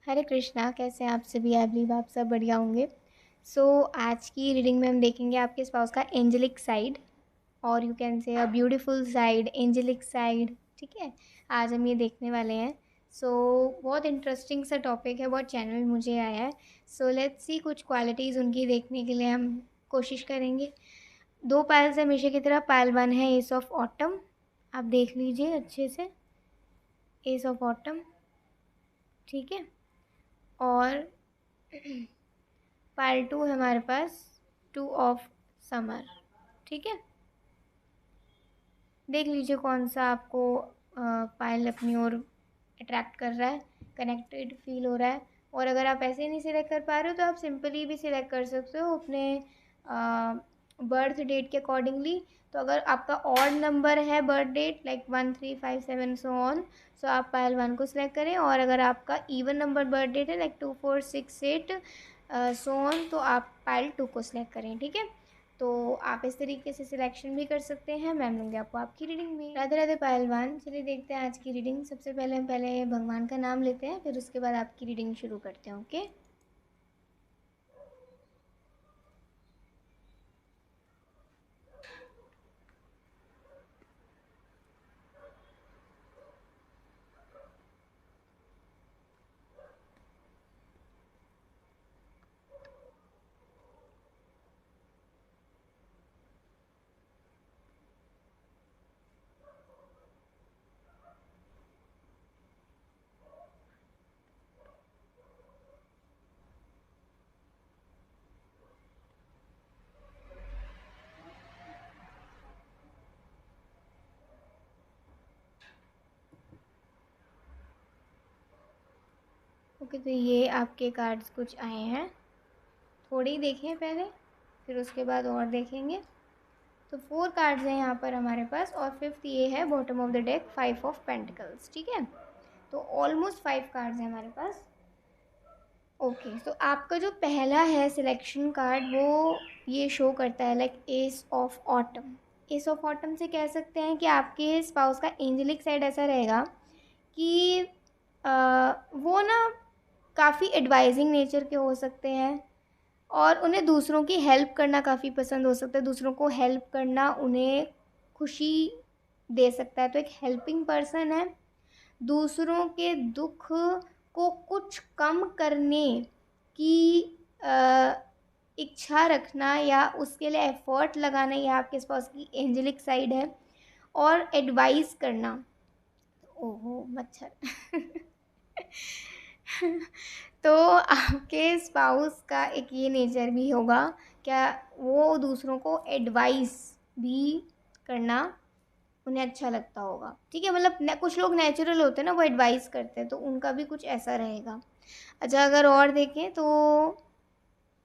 हरे कृष्णा। कैसे हैं आप सभी? आई बिलीव आप सब बढ़िया होंगे। आज की रीडिंग में हम देखेंगे आपके स्पाउस का एंजेलिक साइड, और you can say a beautiful side, angelic side. ठीक है, आज हम ये देखने वाले हैं। बहुत इंटरेस्टिंग सा टॉपिक है, बहुत चैनल मुझे आया है। लेट्स सी, कुछ क्वालिटीज़ उनकी देखने के लिए हम कोशिश करेंगे। दो पायल्स हमेशा की तरह पायल वन है एस ऑफ ऑटम। आप देख लीजिए अच्छे से, एस ऑफ ऑटम। ठीक है, और पार्ट टू है हमारे पास टू ऑफ समर। ठीक है, देख लीजिए कौन सा आपको पायल अपनी ओर अट्रैक्ट कर रहा है, कनेक्टेड फील हो रहा है। और अगर आप ऐसे नहीं सिलेक्ट कर पा रहे हो तो आप सिंपली भी सिलेक्ट कर सकते हो अपने बर्थ डेट के अकॉर्डिंगली। तो अगर आपका ऑड नंबर है birth date, like 1 3 5 7 so on, so आप पायल वन को सिलेक्ट करें। और अगर आपका इवन नंबर बर्थ डेट है, लाइक 2 4 6 8 सो ऑन, तो आप पायल टू को सिलेक्ट करें। ठीक है, तो आप इस तरीके से सिलेक्शन भी कर सकते हैं। मैम लूँगी आपको आपकी रीडिंग में। राधे राधे पहलवान। चलिए देखते हैं आज की रीडिंग। सबसे पहले हम भगवान का नाम लेते हैं, फिर उसके बाद आपकी रीडिंग शुरू करते हैं। Okay, okay. तो ये आपके कार्ड्स कुछ आए हैं, थोड़े ही देखें पहले, फिर उसके बाद और देखेंगे। तो 4 कार्ड्स हैं यहाँ पर हमारे पास, और फिफ्थ ये है bottom of the deck, 5 of pentacles. ठीक है, तो ऑलमोस्ट 5 कार्ड्स हैं हमारे पास। ओके, तो आपका जो पहला है सिलेक्शन कार्ड, वो ये शो करता है like S of autumn. S of autumn से कह सकते हैं कि आपके स्पाउस का एंजेलिक साइड ऐसा रहेगा कि वो ना काफ़ी एडवाइजिंग नेचर के हो सकते हैं, और उन्हें दूसरों की हेल्प करना काफ़ी पसंद हो सकता है। दूसरों को हेल्प करना उन्हें खुशी दे सकता है, तो एक हेल्पिंग पर्सन है। दूसरों के दुख को कुछ कम करने की अ, इच्छा रखना या उसके लिए एफर्ट लगाना, ये आपके पास की एंजेलिक साइड है। और एडवाइस करना, ओहो मच्छर तो आपके स्पाउस का एक ये नेचर भी होगा, क्या वो दूसरों को एडवाइस भी करना उन्हें अच्छा लगता होगा। ठीक है, मतलब कुछ लोग नेचुरल होते हैं ना, वो एडवाइस करते हैं, तो उनका भी कुछ ऐसा रहेगा। अच्छा, अगर और देखें तो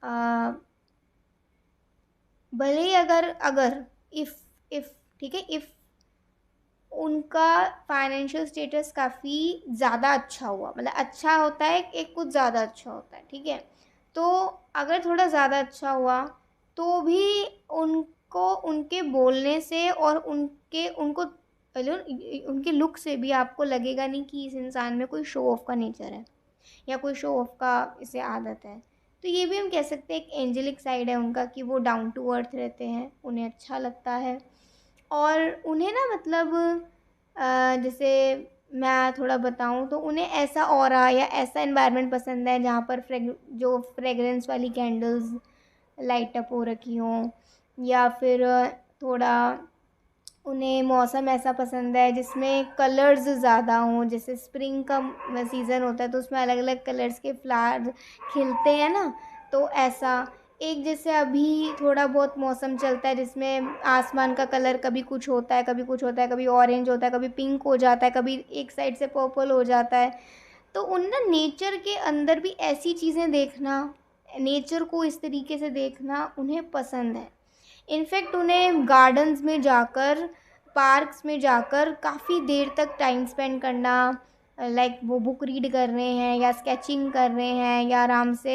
आ, भले ही अगर अगर इफ़ ठीक है, इफ़ उनका फाइनेंशियल स्टेटस काफ़ी ज़्यादा अच्छा हुआ, मतलब अच्छा होता है एक कुछ ज़्यादा अच्छा होता है। ठीक है, तो अगर थोड़ा ज़्यादा अच्छा हुआ तो भी उनको उनके बोलने से और उनको उनके लुक से भी आपको लगेगा नहीं कि इस इंसान में कोई शो ऑफ का नेचर है या कोई शो ऑफ का इसे आदत है। तो ये भी हम कह सकते हैं एक एंजेलिक साइड है उनका, कि वो डाउन टू अर्थ रहते हैं, उन्हें अच्छा लगता है। और उन्हें ना मतलब जैसे मैं थोड़ा बताऊँ तो उन्हें ऐसा ऑरा या ऐसा एनवायरनमेंट पसंद है जहाँ पर जो फ्रेगरेंस वाली कैंडल्स लाइट अप हो रखी हों, या फिर थोड़ा उन्हें मौसम ऐसा पसंद है जिसमें कलर्स ज़्यादा हों। जैसे स्प्रिंग का सीज़न होता है तो उसमें अलग अलग कलर्स के फ्लावर खिलते हैं ना, तो ऐसा एक जैसे अभी थोड़ा बहुत मौसम चलता है जिसमें आसमान का कलर कभी कुछ होता है, कभी कुछ होता है, कभी ऑरेंज होता है, कभी पिंक हो जाता है, कभी एक साइड से पर्पल हो जाता है। तो उन ना नेचर के अंदर भी ऐसी चीज़ें देखना, नेचर को इस तरीके से देखना उन्हें पसंद है। इनफैक्ट उन्हें गार्डन्स में जाकर, पार्क्स में जाकर काफ़ी देर तक टाइम स्पेंड करना, लाइक वो बुक रीड कर रहे हैं या स्केचिंग कर रहे हैं या आराम से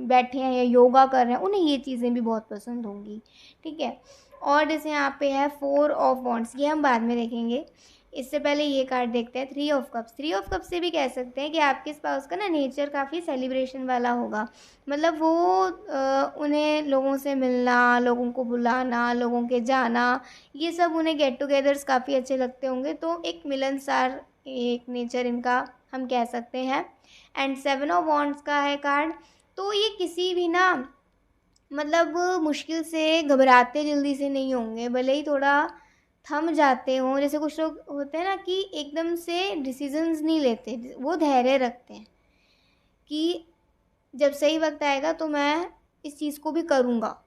बैठे हैं या योगा कर रहे हैं, उन्हें ये चीज़ें भी बहुत पसंद होंगी। ठीक है, और जैसे यहाँ पे है 4 ऑफ वॉन्ड्स, ये हम बाद में देखेंगे। इससे पहले ये कार्ड देखते हैं, 3 ऑफ कप्स। 3 ऑफ कप्स से भी कह सकते हैं कि आपके स्पाउस का ना नेचर काफ़ी सेलिब्रेशन वाला होगा। मतलब वो उन्हें लोगों से मिलना, लोगों को बुलाना, लोगों के जाना, ये सब उन्हें गेट टुगेदर्स काफ़ी अच्छे लगते होंगे। तो एक मिलनसार एक नेचर इनका हम कह सकते हैं। एंड 7 ऑफ वॉन्ड्स का है कार्ड। तो ये किसी भी ना मतलब मुश्किल से घबराते जल्दी से नहीं होंगे, भले ही थोड़ा थम जाते हों। जैसे कुछ लोग होते हैं ना कि एकदम से डिसीजंस नहीं लेते, वो धैर्य रखते हैं कि जब सही वक्त आएगा तो मैं इस चीज़ को भी करूँगा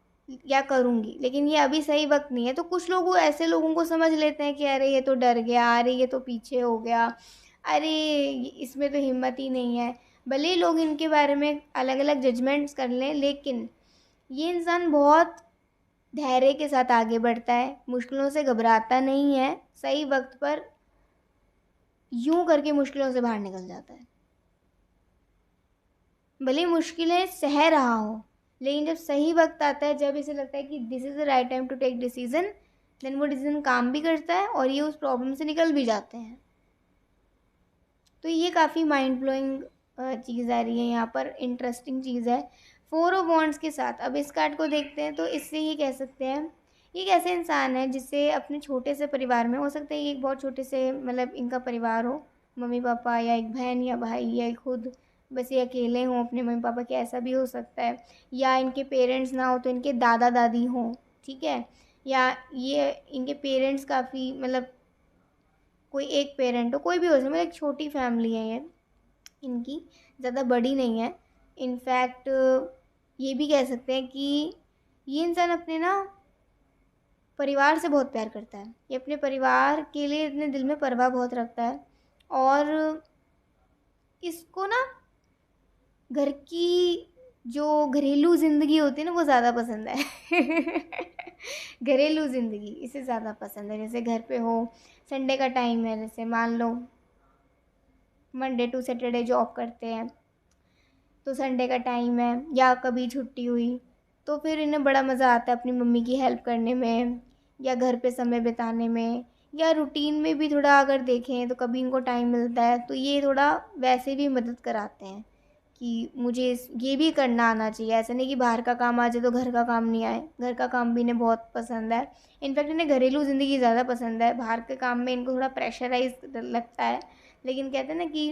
या करूँगी, लेकिन ये अभी सही वक्त नहीं है। तो कुछ लोग वो ऐसे लोगों को समझ लेते हैं कि अरे ये तो डर गया, अरे ये तो पीछे हो गया, अरे इसमें तो हिम्मत ही नहीं है। भले ही लोग इनके बारे में अलग अलग जजमेंट्स कर लें, लेकिन ये इंसान बहुत धैर्य के साथ आगे बढ़ता है, मुश्किलों से घबराता नहीं है, सही वक्त पर यूं करके मुश्किलों से बाहर निकल जाता है। भले मुश्किलें सह रहा हो, लेकिन जब सही वक्त आता है, जब इसे लगता है कि this is the right time to take decision, then वो डिसीजन काम भी करता है और ये उस प्रॉब्लम से निकल भी जाते हैं। तो ये काफ़ी माइंड ब्लोइंग चीज़ आ रही है यहाँ पर, इंटरेस्टिंग चीज़ है 4 ऑफ वॉन्ड्स के साथ। अब इस कार्ड को देखते हैं, तो इससे ये कह सकते हैं, ये एक ऐसे इंसान है जिससे अपने छोटे से परिवार में, हो सकता है ये एक बहुत छोटे से मतलब इनका परिवार हो, मम्मी पापा या एक बहन या भाई या खुद बस ये अकेले हों अपने मम्मी पापा के, ऐसा भी हो सकता है। या इनके पेरेंट्स ना हो तो इनके दादा दादी हों, ठीक है। या ये इनके पेरेंट्स काफ़ी मतलब कोई एक पेरेंट हो, कोई भी हो सकता है, मतलब एक छोटी फैमिली है ये इनकी, ज़्यादा बड़ी नहीं है। इनफैक्ट ये भी कह सकते हैं कि ये इंसान अपने ना परिवार से बहुत प्यार करता है, ये अपने परिवार के लिए अपने दिल में परवाह बहुत रखता है। और इसको ना घर की जो घरेलू ज़िंदगी होती है ना, वो ज़्यादा पसंद है घरेलू ज़िंदगी इसे ज़्यादा पसंद है। जैसे घर पे हो, संडे का टाइम है, जैसे मान लो मंडे टू सैटरडे जॉब करते हैं, तो संडे का टाइम है या कभी छुट्टी हुई, तो फिर इन्हें बड़ा मज़ा आता है अपनी मम्मी की हेल्प करने में या घर पे समय बिताने में, या रूटीन में भी थोड़ा अगर देखें तो कभी इनको टाइम मिलता है तो ये थोड़ा वैसे भी मदद कराते हैं कि मुझे ये भी करना आना चाहिए। ऐसा नहीं कि बाहर का काम आ जाए तो घर का काम नहीं आए, घर का काम भी इन्हें बहुत पसंद है। इनफैक्ट इन्हें घरेलू ज़िंदगी ज़्यादा पसंद है, बाहर के काम में इनको थोड़ा प्रेशराइज लगता है। लेकिन कहते हैं ना कि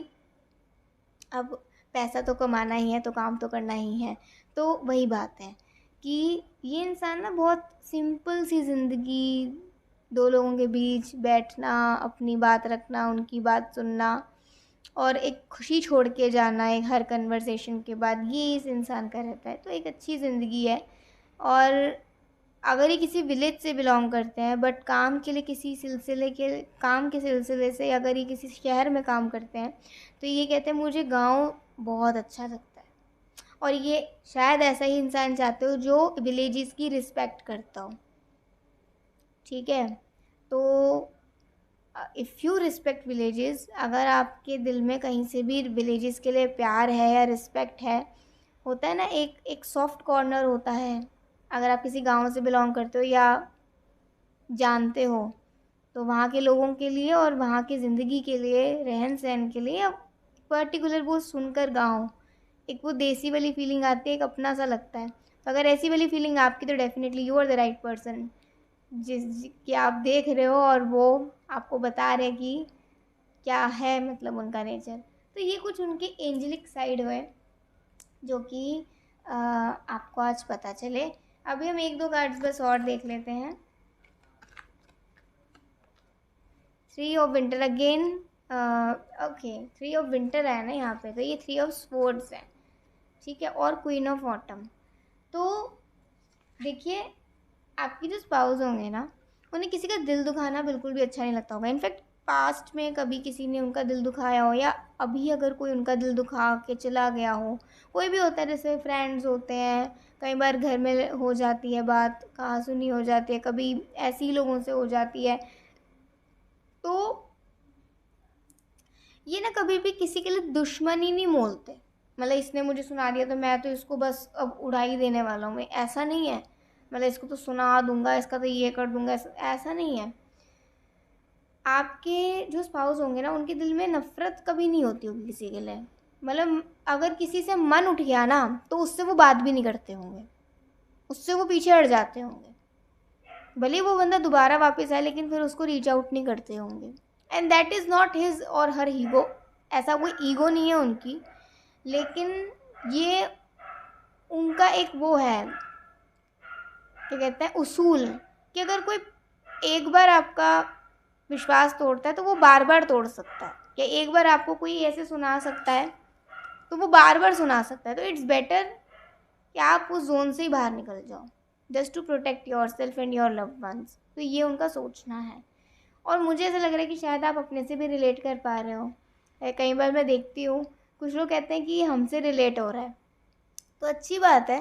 अब पैसा तो कमाना ही है तो काम तो करना ही है। तो वही बात है कि ये इंसान ना बहुत सिंपल सी ज़िंदगी, दो लोगों के बीच बैठना, अपनी बात रखना, उनकी बात सुनना और एक खुशी छोड़ के जाना एक हर कन्वर्सेशन के बाद, ये इस इंसान का रहता है। तो एक अच्छी ज़िंदगी है। और अगर ये किसी विलेज से बिलोंग करते हैं बट काम के सिलसिले से अगर ये किसी शहर में काम करते हैं, तो ये कहते हैं मुझे गांव बहुत अच्छा लगता है। और ये शायद ऐसा ही इंसान चाहते हो जो विलेजेस की रिस्पेक्ट करता हो, ठीक है। तो इफ़ यू रिस्पेक्ट विलेजेस, अगर आपके दिल में कहीं से भी विलेजेस के लिए प्यार है या रिस्पेक्ट है, होता है ना एक एक सॉफ्ट कॉर्नर होता है। अगर आप किसी गांव से बिलोंग करते हो या जानते हो, तो वहाँ के लोगों के लिए और वहाँ की ज़िंदगी के लिए, रहन सहन के लिए, पर्टिकुलर वो सुनकर गाँव एक वो देसी वाली फीलिंग आती है, एक अपना सा लगता है। तो अगर ऐसी वाली फीलिंग आपकी, तो definitely you are the right person जिस कि आप देख रहे हो और वो आपको बता रहे कि क्या है मतलब उनका नेचर। तो ये कुछ उनकी एंजलिक साइड है जो कि आपको आज पता चले। अभी हम एक दो कार्ड्स बस और देख लेते हैं। 3 of winter again, okay 3 of winter है ना यहाँ पे, तो ये 3 ऑफ स्वॉर्ड्स है, ठीक है, और क्वीन ऑफ ऑटम। तो देखिए, आपकी जो स्पाउस होंगे ना, उन्हें किसी का दिल दुखाना बिल्कुल भी अच्छा नहीं लगता होगा। इनफैक्ट पास्ट में कभी किसी ने उनका दिल दुखाया हो, या अभी अगर कोई उनका दिल दुखा के चला गया हो, कोई भी होता है, जैसे फ्रेंड्स होते हैं, कई बार घर में हो जाती है बात, कहा सुनी हो जाती है, कभी ऐसे ही लोगों से हो जाती है। तो ये ना कभी भी किसी के लिए दुश्मनी नहीं मोलते, मतलब इसने मुझे सुना दिया तो मैं तो इसको बस अब उड़ा ही देने वाला हूँ, मैं ऐसा नहीं है। मतलब इसको तो सुना दूंगा, इसका तो ये कर दूंगा, ऐसा नहीं है। आपके जो स्पाउस होंगे ना, उनके दिल में नफ़रत कभी नहीं होती होगी किसी के लिए। मतलब अगर किसी से मन उठ गया ना, तो उससे वो बात भी नहीं करते होंगे, उससे वो पीछे हट जाते होंगे। भले वो बंदा दोबारा वापस आए, लेकिन फिर उसको रीच आउट नहीं करते होंगे। And that is not his और हर ईगो, ऐसा कोई ईगो नहीं है उनकी, लेकिन ये उनका एक वो है, क्या कहते हैं, उसूल, कि अगर कोई एक बार आपका विश्वास तोड़ता है तो वो बार बार तोड़ सकता है, या एक बार आपको कोई ऐसे सुना सकता है तो वो बार बार सुना सकता है। तो इट्स बेटर कि आप उस जोन से ही बाहर निकल जाओ, just to protect yourself and your loved ones. तो ये उनका सोचना है, और मुझे ऐसा लग रहा है कि शायद आप अपने से भी रिलेट कर पा रहे हो। कई बार मैं देखती हूँ कुछ लोग कहते हैं कि हमसे रिलेट हो रहा है, तो अच्छी बात है।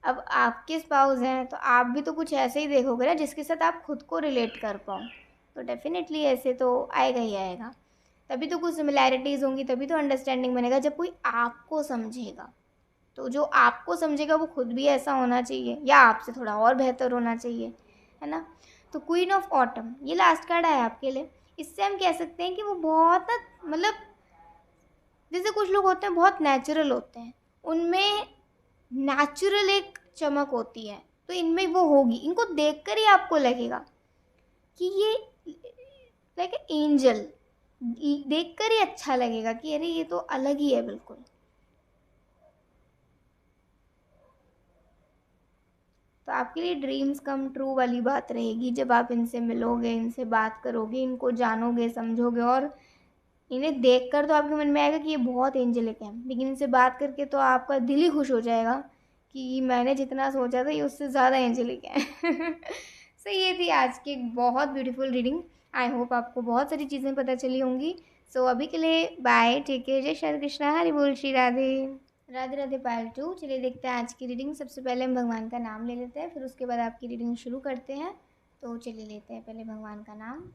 अब आपके स्पाउस हैं तो आप भी तो कुछ ऐसे ही देखोगे ना जिसके साथ आप खुद को रिलेट कर पाओ, तो डेफिनेटली ऐसे तो आएगा ही आएगा। तभी तो कुछ सिमिलैरिटीज़ होंगी, तभी तो अंडरस्टैंडिंग बनेगा, जब कोई आपको समझेगा। तो जो आपको समझेगा वो खुद भी ऐसा होना चाहिए, या आपसे थोड़ा और बेहतर होना चाहिए, है ना। तो क्वीन ऑफ ऑटम ये लास्ट कार्ड आया आपके लिए। इससे हम कह सकते हैं कि वो बहुत ना, मतलब जैसे कुछ लोग होते हैं बहुत नेचुरल होते हैं, उनमें नेचुरल एक चमक होती है, तो इनमें वो होगी। इनको देखकर ही आपको लगेगा कि ये लाइक एंजल, देखकर ही अच्छा लगेगा कि अरे ये तो अलग ही है बिल्कुल। तो आपके लिए ड्रीम्स कम ट्रू वाली बात रहेगी जब आप इनसे मिलोगे, इनसे बात करोगे, इनको जानोगे, समझोगे, और इन्हें देखकर तो आपके मन में आएगा कि ये बहुत एंजेलिक है, लेकिन इनसे बात करके तो आपका दिल ही खुश हो जाएगा कि मैंने जितना सोचा था ये उससे ज़्यादा एंजेलिक है। सो ये थी आज की एक बहुत ब्यूटीफुल रीडिंग। आई होप आपको बहुत सारी चीज़ें पता चली होंगी। सो अभी के लिए बाय, टेक केयर, जय श्री कृष्णा, हरि बोल, श्री राधे। राधे राधे पायल टू। चलिए देखते हैं आज की रीडिंग। सबसे पहले हम भगवान का नाम ले लेते हैं, फिर उसके बाद आपकी रीडिंग शुरू करते हैं। तो चलिए लेते हैं पहले भगवान का नाम।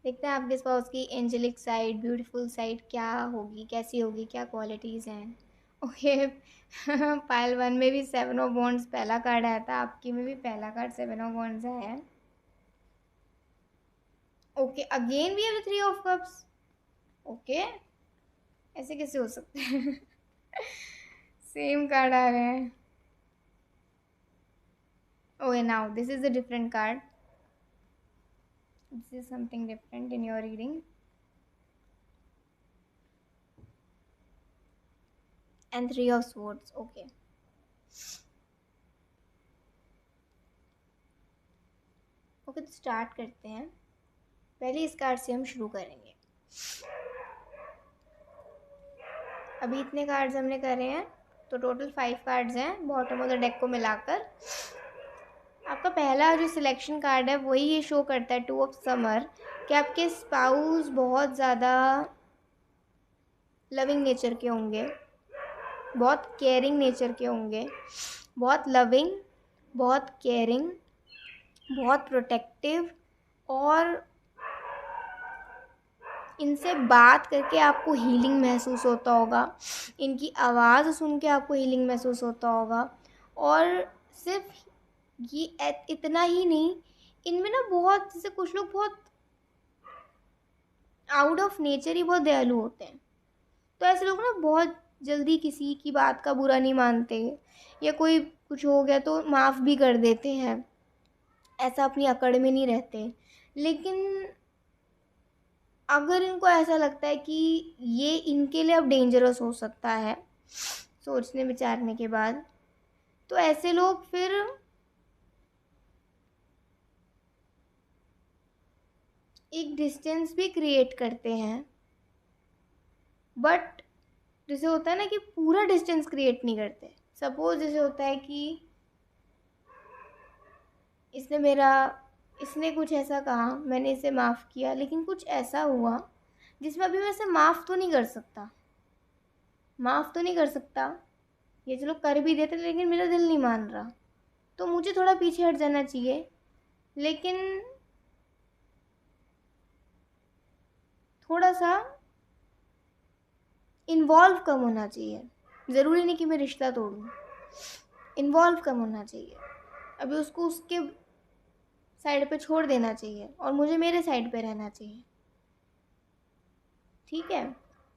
देखते हैं आपके स्पाउस की एंजेलिक साइड, ब्यूटीफुल साइड क्या होगी, कैसी होगी, क्या क्वालिटीज़ हैं। ओके। पायल वन में भी सेवन ऑफ वॉन्ड्स पहला कार्ड आया था, आपकी में भी पहला कार्ड सेवन ऑफ वॉन्ड्स आया है। Okay, again we have three of cups. Okay, ऐसे कैसे हो सकते हैं। सेम कार्ड आ रहे हैं। Okay, now this is a different card, this is something different in your reading. And three of swords. Okay, okay, तो स्टार्ट करते हैं। पहले इस कार्ड से हम शुरू करेंगे। अभी इतने कार्ड्स हमने करे हैं, तो टोटल 5 कार्ड्स हैं बॉटम ऑफ द डेक को मिलाकर। आपका पहला जो सिलेक्शन कार्ड है वही ये शो करता है, 2 ऑफ समर, कि आपके स्पाउस बहुत ज़्यादा लविंग नेचर के होंगे, बहुत केयरिंग नेचर के होंगे, बहुत लविंग, बहुत केयरिंग, बहुत प्रोटेक्टिव, और इनसे बात करके आपको हीलिंग महसूस होता होगा, इनकी आवाज़ सुन के आपको हीलिंग महसूस होता होगा। और सिर्फ ये इतना ही नहीं, इनमें ना बहुत, जैसे कुछ लोग बहुत आउट ऑफ नेचर ही बहुत दयालु होते हैं, तो ऐसे लोग ना बहुत जल्दी किसी की बात का बुरा नहीं मानते, या कोई कुछ हो गया तो माफ़ भी कर देते हैं, ऐसा अपनी अकड़ में नहीं रहते। लेकिन अगर इनको ऐसा लगता है कि ये इनके लिए अब डेंजरस हो सकता है, सोचने विचारने के बाद, तो ऐसे लोग फिर एक डिस्टेंस भी क्रिएट करते हैं। बट जैसे होता है ना कि पूरा डिस्टेंस क्रिएट नहीं करते। सपोज जैसे होता है कि इसने कुछ ऐसा कहा, मैंने इसे माफ़ किया, लेकिन कुछ ऐसा हुआ जिसमें अभी मैं इसे माफ़ तो नहीं कर सकता, ये चलो कर भी देते, लेकिन मेरा दिल नहीं मान रहा, तो मुझे थोड़ा पीछे हट जाना चाहिए। लेकिन थोड़ा सा इन्वॉल्व कम होना चाहिए। ज़रूरी नहीं कि मैं रिश्ता तोड़ूँ, इन्वॉल्व कम होना चाहिए। अभी उसको उसके साइड पे छोड़ देना चाहिए और मुझे मेरे साइड पे रहना चाहिए, ठीक है।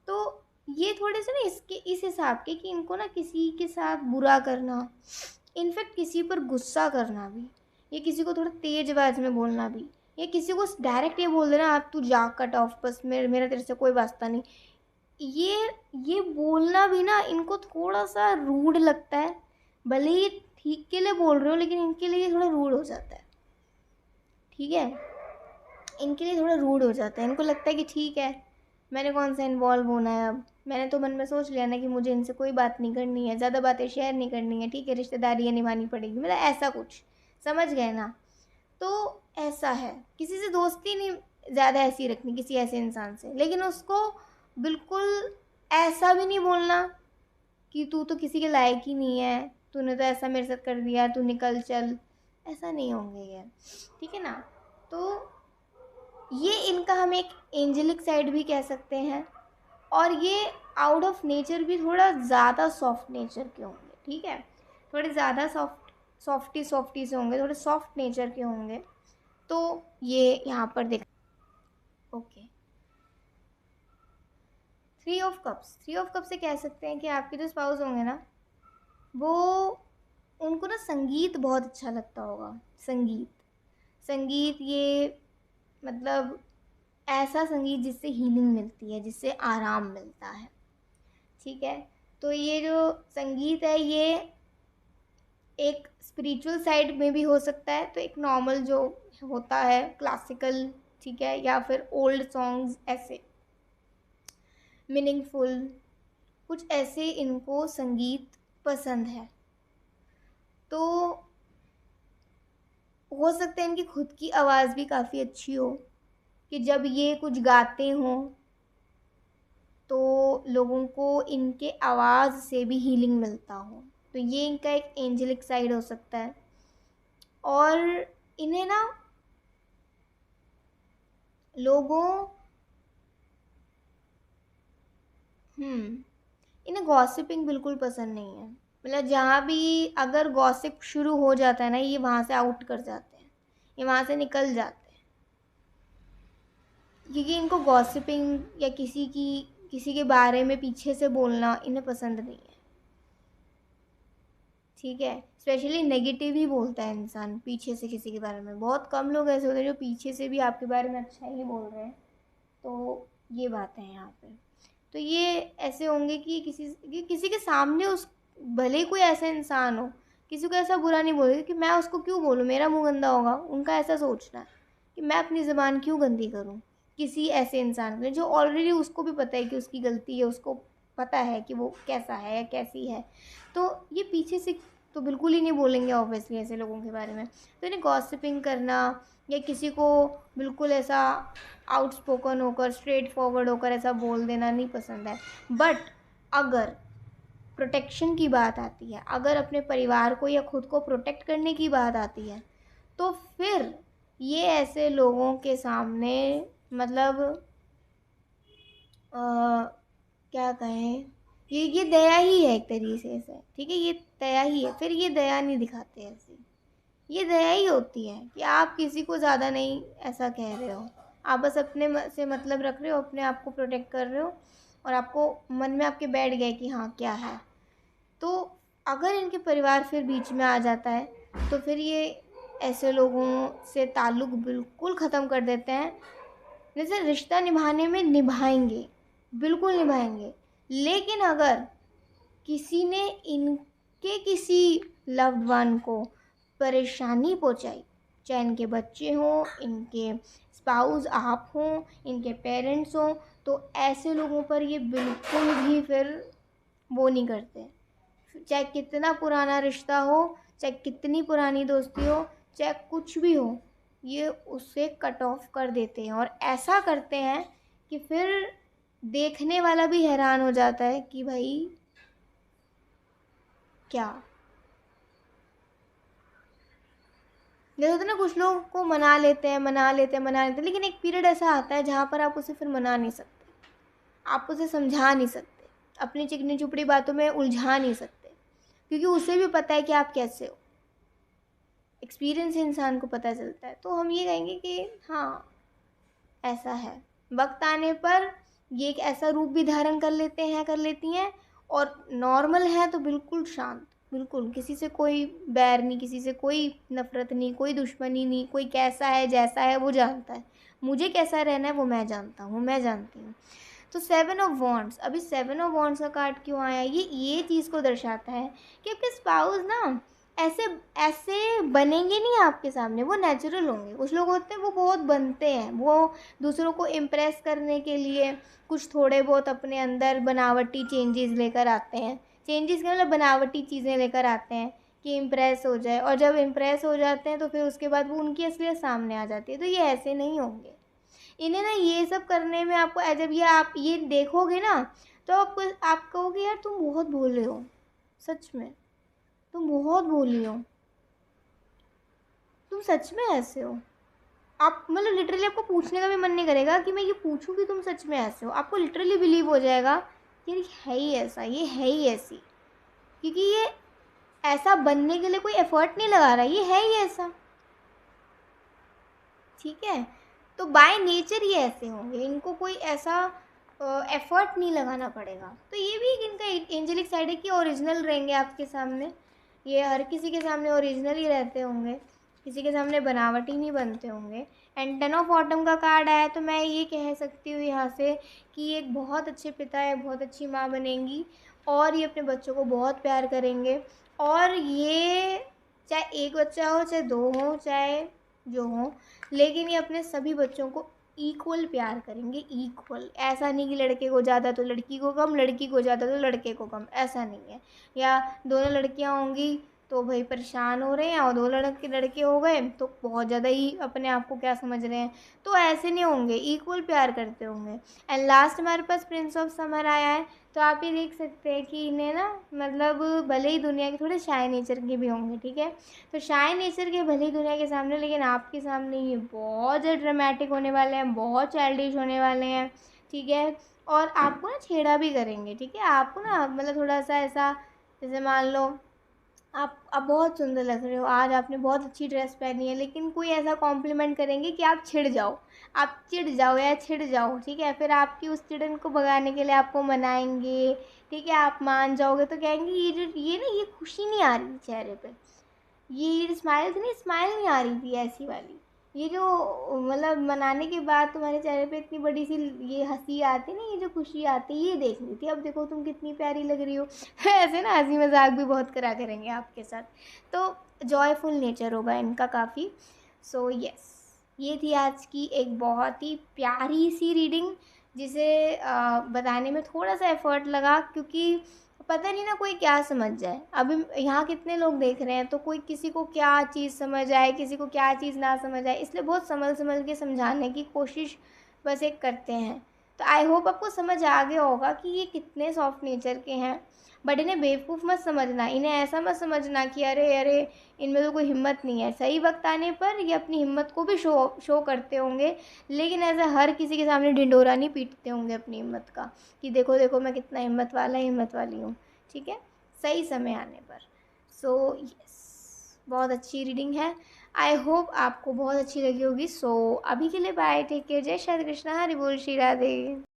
तो ये थोड़े से ना इसके इस हिसाब के कि इनको ना किसी के साथ बुरा करना, इनफैक्ट किसी पर गुस्सा करना भी, या किसी को थोड़ा तेज आवाज़ में बोलना भी, या किसी को डायरेक्ट ये बोल देना आप तू जा कट ऑफ, बस मेरा तेरे से कोई वास्ता नहीं, ये बोलना भी ना इनको थोड़ा सा रूड लगता है। भले ही ठीक के लिए बोल रहे हो, लेकिन इनके लिए थोड़ा रूड हो जाता है, ठीक है। इनके लिए थोड़ा रूड हो जाता है, इनको लगता है कि ठीक है, मैंने कौन सा इन्वॉल्व होना है, अब मैंने तो मन में सोच लिया ना कि मुझे इनसे कोई बात नहीं करनी है, ज़्यादा बातें शेयर नहीं करनी है, ठीक है, रिश्तेदारियाँ निभानी पड़ेगी, मतलब ऐसा कुछ, समझ गए ना। तो ऐसा है, किसी से दोस्ती नहीं ज़्यादा ऐसी रखनी किसी ऐसे इंसान से, लेकिन उसको बिल्कुल ऐसा भी नहीं बोलना कि तू तो किसी के लायक ही नहीं है, तूने तो ऐसा मेरे साथ कर दिया, तू निकल चल, ऐसा नहीं होंगे ये, ठीक है ना। तो ये इनका हम एक एंजेलिक साइड भी कह सकते हैं, और ये आउट ऑफ नेचर भी थोड़ा ज़्यादा सॉफ्ट नेचर के होंगे, ठीक है, थोड़े ज़्यादा सॉफ्टी से होंगे, थोड़े सॉफ्ट नेचर के होंगे। तो ये यहाँ पर देख, ओके। थ्री ऑफ कप्स से कह सकते हैं कि आपके जो स्पाउस होंगे ना, वो उनको ना संगीत बहुत अच्छा लगता होगा। संगीत ये मतलब ऐसा संगीत जिससे हीलिंग मिलती है, जिससे आराम मिलता है, ठीक है। तो ये जो संगीत है ये एक स्पिरिचुअल साइड में भी हो सकता है, तो एक नॉर्मल जो होता है क्लासिकल, ठीक है, या फिर ओल्ड सॉन्ग्स, ऐसे मीनिंगफुल कुछ ऐसे इनको संगीत पसंद है। तो हो सकता है इनकी खुद की आवाज़ भी काफ़ी अच्छी हो, कि जब ये कुछ गाते हों तो लोगों को इनके आवाज़ से भी हीलिंग मिलता हो, तो ये इनका एक एंजेलिक साइड हो सकता है। और इन्हें ना लोगों इन्हें गॉसिपिंग बिल्कुल पसंद नहीं है, मतलब जहाँ भी अगर गॉसिप शुरू हो जाता है ना, ये वहाँ से आउट कर जाते हैं, ये वहाँ से निकल जाते हैं, क्योंकि इनको गॉसिपिंग या किसी के बारे में पीछे से बोलना इन्हें पसंद नहीं है, ठीक है। स्पेशली नेगेटिव ही बोलता है इंसान पीछे से किसी के बारे में, बहुत कम लोग ऐसे होते हैं जो पीछे से भी आपके बारे में अच्छा ही बोल रहे हैं। तो ये बात है यहाँ पे। तो ये ऐसे होंगे कि किसी के सामने उस भले ही कोई ऐसा इंसान हो, किसी को ऐसा बुरा नहीं बोलेगा कि मैं उसको क्यों बोलूँ, मेरा मुंह गंदा होगा, उनका ऐसा सोचना है कि मैं अपनी ज़बान क्यों गंदी करूँ किसी ऐसे इंसान के लिए, जो ऑलरेडी उसको भी पता है कि उसकी गलती है, उसको पता है कि वो कैसा है या कैसी है। तो ये पीछे से तो बिल्कुल ही नहीं बोलेंगे ऑब्वियसली ऐसे लोगों के बारे में। तो इन्हें गॉसिपिंग करना या किसी को बिल्कुल ऐसा आउटस्पोकन होकर, स्ट्रेट फॉरवर्ड होकर ऐसा बोल देना नहीं पसंद है। बट अगर प्रोटेक्शन की बात आती है, अगर अपने परिवार को या खुद को प्रोटेक्ट करने की बात आती है, तो फिर ये ऐसे लोगों के सामने मतलब क्या कहें, ये दया ही है एक तरीके से, ठीक है, ये दया ही है। फिर ये दया नहीं दिखाते ऐसी, ये दया ही होती है कि आप किसी को ज़्यादा नहीं ऐसा कह रहे हो, आप बस अपने से मतलब रख रहे हो, अपने आप को प्रोटेक्ट कर रहे हो, और आपको मन में आपके बैठ गया कि हाँ क्या है। तो अगर इनके परिवार फिर बीच में आ जाता है, तो फिर ये ऐसे लोगों से ताल्लुक़ बिल्कुल ख़त्म कर देते हैं। जैसे रिश्ता निभाने में निभाएंगे, बिल्कुल निभाएंगे, लेकिन अगर किसी ने इनके किसी लव्ड वन को परेशानी पहुंचाई, चाहे इनके बच्चे हों, इनके स्पाउस आप हों, इनके पेरेंट्स हों, तो ऐसे लोगों पर ये बिल्कुल भी फिर वो नहीं करते। चाहे कितना पुराना रिश्ता हो, चाहे कितनी पुरानी दोस्ती हो, चाहे कुछ भी हो, ये उससे कट ऑफ कर देते हैं। और ऐसा करते हैं कि फिर देखने वाला भी हैरान हो जाता है कि भाई क्या जैसे होता है ना, कुछ लोग को मना लेते हैं, लेकिन एक पीरियड ऐसा आता है जहाँ पर आप उसे फिर मना नहीं सकते, आप उसे समझा नहीं सकते, अपनी चिकनी चुपड़ी बातों में उलझा नहीं सकते, क्योंकि उसे भी पता है कि आप कैसे हो। एक्सपीरियंस से इंसान को पता चलता है। तो हम ये कहेंगे कि हाँ, ऐसा है। वक्त आने पर ये एक ऐसा रूप भी धारण कर लेती हैं, और नॉर्मल है तो बिल्कुल शांत, बिल्कुल किसी से कोई बैर नहीं, किसी से कोई नफ़रत नहीं, कोई दुश्मनी नहीं, कोई कैसा है जैसा है वो जानता है, मुझे कैसा रहना है वो मैं जानता हूँ, मैं जानती हूँ। तो 7 ऑफ वॉन्ड्स, अभी 7 ऑफ वॉन्ड्स का कार्ड क्यों आया, ये चीज़ को दर्शाता है कि आपके स्पाउस ना ऐसे ऐसे बनेंगे नहीं आपके सामने, वो नेचुरल होंगे। कुछ लोग होते हैं वो बहुत बनते हैं, वो दूसरों को इम्प्रेस करने के लिए कुछ थोड़े बहुत अपने अंदर बनावटी चेंजेस लेकर आते हैं, चेंजेस का मतलब बनावटी चीज़ें लेकर आते हैं कि इम्प्रेस हो जाए, और जब इम्प्रेस हो जाते हैं तो फिर उसके बाद वो उनकी असलियत सामने आ जाती है। तो ये ऐसे नहीं होंगे। इन्हें ना ये सब करने में आपको, जब ये आप ये देखोगे ना, तो आप कहोगे यार तुम बहुत भोले हो, सच में तुम बहुत भोली हो, तुम सच में ऐसे हो। आप मतलब लिटरली आपको पूछने का भी मन नहीं करेगा कि मैं ये पूछूं कि तुम सच में ऐसे हो। आपको लिटरली बिलीव हो जाएगा कि यार है ही ऐसा, ये है ही ऐसी, क्योंकि ये ऐसा बनने के लिए कोई एफर्ट नहीं लगा रहा, ये है ही ऐसा। ठीक है, तो बाय नेचर ये ऐसे होंगे, इनको कोई ऐसा एफर्ट नहीं लगाना पड़ेगा। तो ये भी एक इनका एंजेलिक साइड है कि ओरिजिनल रहेंगे आपके सामने, ये हर किसी के सामने ओरिजिनल ही रहते होंगे, किसी के सामने बनावटी नहीं बनते होंगे। एंड 10 ऑफ ऑटम का कार्ड आया, तो मैं ये कह सकती हूँ यहाँ से कि ये एक बहुत अच्छे पिता है, बहुत अच्छी माँ बनेंगी, और ये अपने बच्चों को बहुत प्यार करेंगे। और ये चाहे एक बच्चा हो, चाहे दो हो, चाहे जो हो, लेकिन ये अपने सभी बच्चों को इक्वल प्यार करेंगे, इक्वल। ऐसा नहीं कि लड़के को ज़्यादा तो लड़की को कम, लड़की को ज़्यादा तो लड़के को कम, ऐसा नहीं है। या दोनों लड़कियां होंगी तो भाई परेशान हो रहे हैं, और दो लड़के लड़के हो गए तो बहुत ज़्यादा ही अपने आप को क्या समझ रहे हैं, तो ऐसे नहीं होंगे, इक्वल प्यार करते होंगे। एंड लास्ट हमारे पास प्रिंस ऑफ समर आया है, तो आप ये देख सकते हैं कि इन्हें ना, मतलब भले ही दुनिया के थोड़े शाय नेचर के भी होंगे, ठीक है, तो शाय नेचर के भले ही दुनिया के सामने, लेकिन आपके सामने ये बहुत ज़्यादा ड्रामेटिक होने वाले हैं, बहुत चाइल्डिश होने वाले हैं, ठीक है। और आपको ना छेड़ा भी करेंगे, ठीक है, आपको ना मतलब थोड़ा सा ऐसा, जैसे मान लो आप बहुत सुंदर लग रहे हो, आज आपने बहुत अच्छी ड्रेस पहनी है, लेकिन कोई ऐसा कॉम्प्लीमेंट करेंगे कि आप छिड़ जाओ, आप चिढ़ जाओ या छिड़ जाओ, ठीक है, फिर आपकी उस चिड़न को भगाने के लिए आपको मनाएंगे, ठीक है, आप मान जाओगे तो कहेंगे ये ना, ये खुशी नहीं आ रही चेहरे पे, ये स्माइल थी नहीं, स्माइल नहीं आ रही थी ऐसी वाली, ये जो मतलब मनाने के बाद तुम्हारे चेहरे पे इतनी बड़ी सी ये हंसी आती ना, ये जो खुशी आती ये देखनी थी, अब देखो तुम कितनी प्यारी लग रही हो। ऐसे ना हंसी मजाक भी बहुत करा करेंगे आपके साथ। तो जॉयफुल नेचर होगा इनका काफ़ी। सो यस, ये थी आज की एक बहुत ही प्यारी सी रीडिंग, जिसे बताने में थोड़ा सा एफर्ट लगा, क्योंकि पता नहीं ना कोई क्या समझ जाए। अभी यहाँ कितने लोग देख रहे हैं, तो कोई किसी को क्या चीज़ समझ आए, किसी को क्या चीज़ ना समझ आए, इसलिए बहुत संभल संभल के समझाने की कोशिश बस एक करते हैं। तो आई होप आपको समझ आ गया होगा कि ये कितने सॉफ्ट नेचर के हैं। बट इन्हें बेवकूफ़ मत समझना, इन्हें ऐसा मत समझना कि अरे अरे इनमें तो कोई हिम्मत नहीं है। सही वक्त आने पर ये अपनी हिम्मत को भी शो करते होंगे, लेकिन ऐसा हर किसी के सामने ढिंढोरा नहीं पीटते होंगे अपनी हिम्मत का, कि देखो देखो मैं कितना हिम्मत वाला हिम्मत वाली हूँ, ठीक है, सही समय आने पर। सो यस, बहुत अच्छी रीडिंग है, आई होप आपको बहुत अच्छी लगी होगी। सो अभी के लिए बाय, टेक केयर, जय श्री कृष्णा, हरि बोल, श्री राधे।